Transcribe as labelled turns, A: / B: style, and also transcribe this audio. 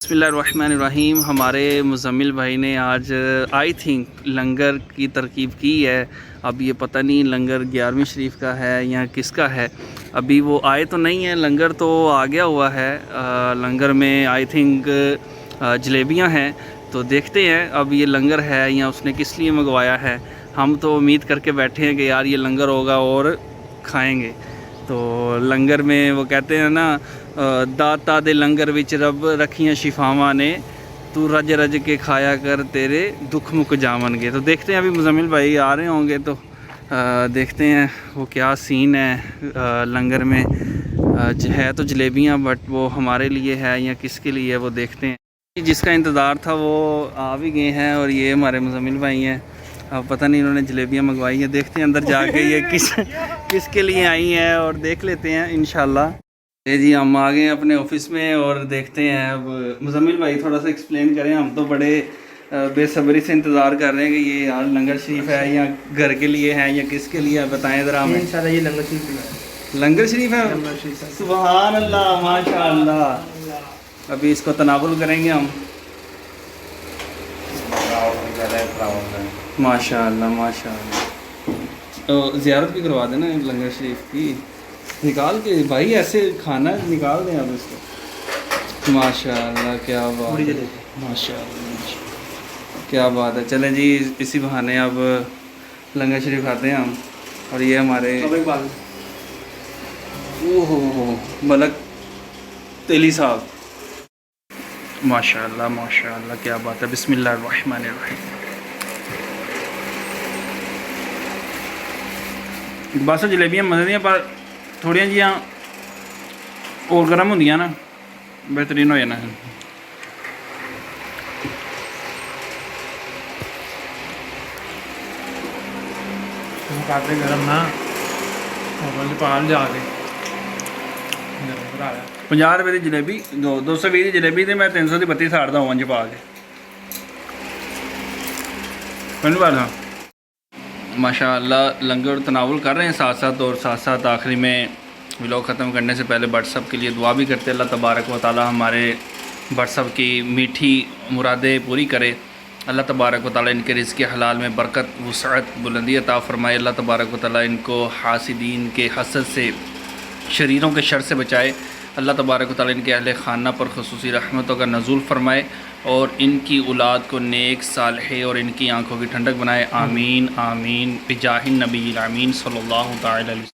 A: बिस्मिल्लाहिर्रहमानिर्रहीम। हमारे मुज़म्मिल भाई ने आज आई थिंक लंगर की तरकीब की है। अब ये पता नहीं लंगर 11वीं शरीफ का है या किसका है, अभी वो आए तो नहीं है। लंगर तो आ गया हुआ है। लंगर में आई थिंक जलेबियाँ हैं, तो देखते हैं अब ये लंगर है या उसने किस लिए मंगवाया है। हम तो उम्मीद करके बैठे हैं कि यार ये लंगर होगा और खाएँगे। तो लंगर में वो कहते हैं ना, दाता दे लंगर विच रब रखियाँ शिफावां ने, तू रज रज के खाया कर तेरे दुख मुक जावनगे। तो देखते हैं, अभी मुज़म्मिल भाई आ रहे होंगे तो देखते हैं वो क्या सीन है। लंगर में है तो जलेबियाँ, बट वो हमारे लिए है या किसके लिए है वो देखते हैं। जिसका इंतज़ार था वो आ भी गए हैं और ये हमारे मुज़म्मिल भाई हैं। अब पता नहीं इन्होंने जलेबियाँ मंगवाई हैं, देखते हैं अंदर जाके ये किसके लिए आई हैं और देख लेते हैं इंशाल्लाह। जी हम आ गए हैं अपने ऑफिस में और देखते हैं। अब मुज़म्मिल भाई थोड़ा सा एक्सप्लेन करें, हम तो बड़े बेसब्री से इंतज़ार कर रहे हैं कि ये यार लंगर शरीफ है या घर के लिए है या किसके लिए है, बताएं ज़रा हमें।
B: इंशाल्लाह ये लंगर शरीफ है।
A: लंगर शरीफ है, सुभान अल्लाह, माशाअल्लाह। अभी इसको तनावुल करेंगे हम। माशाअल्लाह माशाअल्लाह। तो ज़ियारत भी करवा देना लंगर शरीफ की, निकाल के भाई ऐसे खाना निकाल दें अब इसको। माशाअल्लाह क्या बात है, माशाअल्लाह क्या बात है। चलें जी, इसी बहाने अब लंगर शरीफ खाते हैं हम। और ये हमारे ओहो मलक तेली साहब, माशाअल्लाह माशाअल्लाह क्या बात है। बिस्मिल्लाहिर्रहमानिर्रहीम। बस जलेबियाँ मज़े दियां, पर थोड़ियां जियां और गर्म होंदियां ना बेहतरीन हो जाना है।
B: काटे गरम ना पाल जाके
A: 50 रुपये की जलेबी, 220 की जलेबी तो मैं 300 की 32 साठ दा ओवन च पा के पहली बार था। माशाअल्लाह लंगर तनावुल कर रहे हैं साथ साथ, और साथ साथ आखिरी में व्लॉग ख़त्म करने से पहले व्हाट्सअप के लिए दुआ भी करते हैं। अल्लाह तबारक व तआला हमारे व्हाट्सअप की मीठी मुरादें पूरी करे। अल्लाह तबारक व तआला इनके रिज़्क़ हलाल में बरकत वुसअत बुलंदी अता फ़रमाए। अल्लाह तबारक व तआला इनको हासिदीन के हसद से, शरीरों के शर से बचाए। अल्लाह तबारक व तआला इनके अहले खाना पर खुसूसी रहमतों का नज़ूल फ़रमाए और इनकी औलाद को नेक सालह और इनकी आँखों की ठंडक बनाए। आमीन आमीन बिजाहिन नबी आमीन सल्लल्लाहु तआला अलैहि वसल्लम।